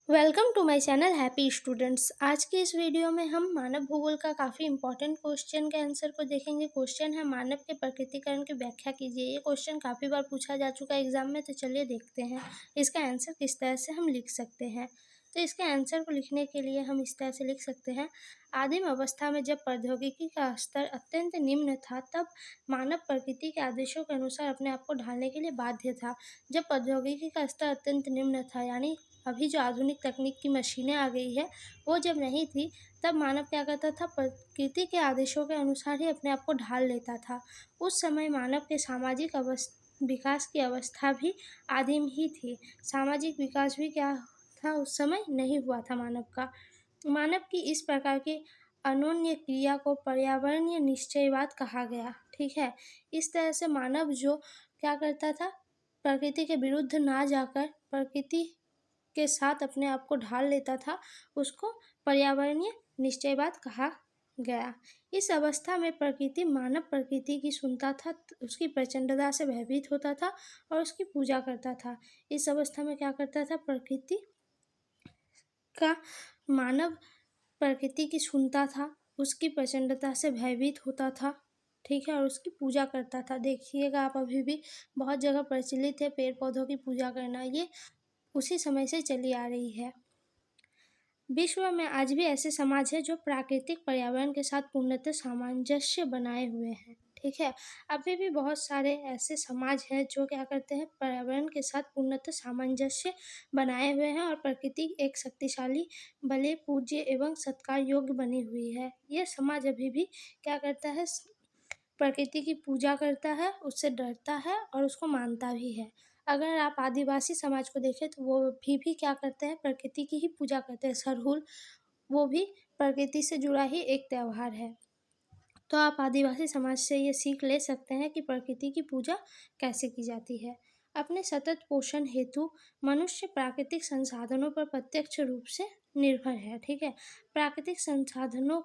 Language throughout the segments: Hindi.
Welcome to my channel happy students. आज की इस वीडियो में हम मानव भूगोल का काफ़ी इंपॉर्टेंट क्वेश्चन के आंसर को देखेंगे। क्वेश्चन है मानव के प्रकृतिकरण की व्याख्या कीजिए। ये क्वेश्चन काफ़ी बार पूछा जा चुका है एग्जाम में, तो चलिए देखते हैं इसका आंसर किस तरह से हम लिख सकते हैं। तो इसके आंसर को लिखने के लिए हम इस तरह से लिख सकते हैं। आदिम अवस्था में जब प्रौद्योगिकी का स्तर अत्यंत निम्न था, तब मानव प्रकृति के आदेशों के अनुसार अपने आप को ढालने के लिए बाध्य था। जब प्रौद्योगिकी का स्तर अत्यंत निम्न था, यानी अभी जो आधुनिक तकनीक की मशीनें आ गई है, वो जब नहीं थी, तब मानव क्या करता था, प्रकृति के आदेशों के अनुसार ही अपने आप को ढाल लेता था। उस समय मानव के सामाजिक विकास की अवस्था भी आदिम ही थी। सामाजिक विकास भी क्या था, उस समय नहीं हुआ था मानव का। मानव की इस प्रकार की अनोन्य क्रिया को पर्यावरणीय निश्चयवाद कहा गया। ठीक है, इस तरह से मानव जो क्या करता था, प्रकृति के विरुद्ध ना जाकर प्रकृति के साथ अपने आप को ढाल लेता था, उसको पर्यावरणीय निश्चयवाद कहा गया। इस अवस्था में प्रकृति मानव प्रकृति की सुनता था, उसकी प्रचंडता से भयभीत होता था और उसकी पूजा करता था। इस अवस्था में क्या करता था, प्रकृति का मानव प्रकृति की सुनता था, उसकी प्रचंडता से भयभीत होता था, ठीक है, और उसकी पूजा करता था। देखिएगा आप, अभी भी बहुत जगह प्रचलित है पेड़ पौधों की पूजा करना, ये उसी समय से चली आ रही है। विश्व में आज भी ऐसे समाज है जो प्राकृतिक पर्यावरण के साथ पूर्णतः सामंजस्य बनाए हुए हैं। ठीक है, अभी भी बहुत सारे ऐसे समाज हैं जो क्या करते हैं, पर्यावरण के साथ पूर्णतः सामंजस्य बनाए हुए हैं और प्रकृति एक शक्तिशाली, बड़े, पूज्य एवं सत्कार योग्य बनी हुई है। यह समाज अभी भी क्या करता है, प्रकृति की पूजा करता है, उससे डरता है और उसको मानता भी है। अगर आप आदिवासी समाज को देखें तो वो भी क्या करते हैं, प्रकृति की ही पूजा करते हैं। सरहुल, वो भी प्रकृति से जुड़ा ही एक त्यौहार है। तो आप आदिवासी समाज से ये सीख ले सकते हैं कि प्रकृति की पूजा कैसे की जाती है। अपने सतत पोषण हेतु मनुष्य प्राकृतिक संसाधनों पर प्रत्यक्ष रूप से निर्भर है। ठीक है, प्राकृतिक संसाधनों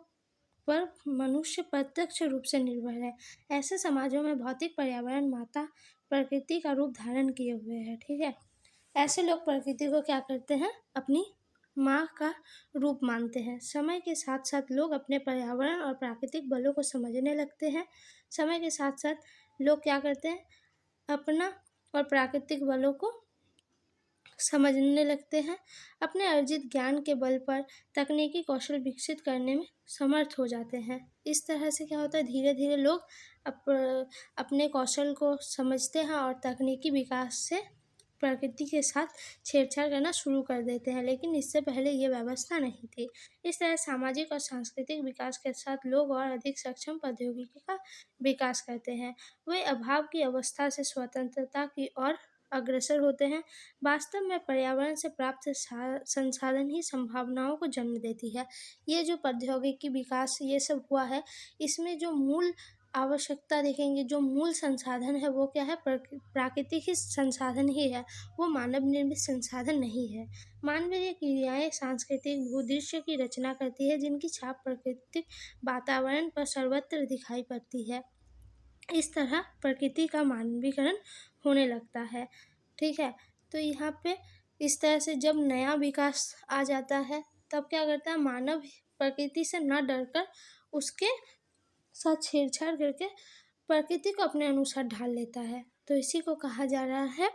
पर मनुष्य प्रत्यक्ष रूप से निर्भर है। ऐसे समाजों में भौतिक पर्यावरण माता प्रकृति का रूप धारण किए हुए है। ठीक है, ऐसे लोग प्रकृति को क्या करते हैं, अपनी माँ का रूप मानते हैं। समय के साथ साथ लोग अपने पर्यावरण और प्राकृतिक बलों को समझने लगते हैं। समय के साथ साथ लोग क्या करते हैं, अपना और प्राकृतिक बलों को समझने लगते हैं। अपने अर्जित ज्ञान के बल पर तकनीकी कौशल विकसित करने में समर्थ हो जाते हैं। इस तरह से क्या होता है, धीरे धीरे लोग अपने कौशल को समझते हैं और तकनीकी विकास से प्रकृति के साथ छेड़छाड़ करना शुरू कर देते हैं, लेकिन इससे पहले ये व्यवस्था नहीं थी। इस तरह सामाजिक और सांस्कृतिक विकास के साथ लोग और अधिक सक्षम प्रौद्योगिकी का विकास करते हैं। वे अभाव की अवस्था से स्वतंत्रता की ओर अग्रसर होते हैं। वास्तव में पर्यावरण से प्राप्त संसाधन ही संभावनाओं को जन्म देती है। ये जो प्रौद्योगिकी विकास ये सब हुआ है, इसमें जो मूल आवश्यकता देखेंगे, जो मूल संसाधन है वो क्या है, प्राकृतिक ही संसाधन ही है, वो मानव निर्मित संसाधन नहीं है। मानवीय क्रियाएं सांस्कृतिक भूदृश्य की रचना करती है, जिनकी छाप प्राकृतिक वातावरण पर सर्वत्र दिखाई पड़ती है। इस तरह प्रकृति का मानवीकरण होने लगता है। ठीक है, तो यहाँ पे इस तरह से जब नया विकास आ जाता है, तब क्या करता है, मानव प्रकृति से न डरकर उसके साथ छेड़छाड़ करके प्रकृति को अपने अनुसार ढाल लेता है। तो इसी को कहा जा रहा है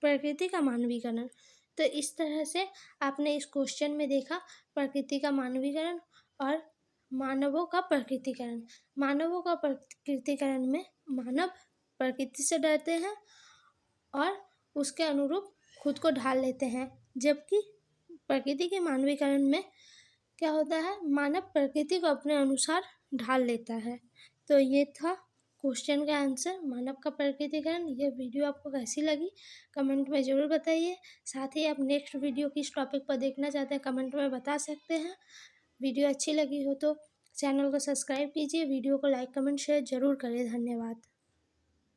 प्रकृति का मानवीकरण। तो इस तरह से आपने इस क्वेश्चन में देखा प्रकृति का मानवीकरण और मानवों का प्रकृतिकरण। मानवों का प्रकृतिकरण में मानव प्रकृति से डरते हैं और उसके अनुरूप खुद को ढाल लेते हैं, जबकि प्रकृति के मानवीकरण में क्या होता है, मानव प्रकृति को अपने अनुसार ढाल लेता है। तो ये था क्वेश्चन का आंसर, मानव का प्रकृतिकरण। ये वीडियो आपको कैसी लगी कमेंट में ज़रूर बताइए। साथ ही आप नेक्स्ट वीडियो किस टॉपिक पर देखना चाहते हैं कमेंट में बता सकते हैं। वीडियो अच्छी लगी हो तो चैनल को सब्सक्राइब कीजिए, वीडियो को लाइक कमेंट शेयर ज़रूर करें। धन्यवाद।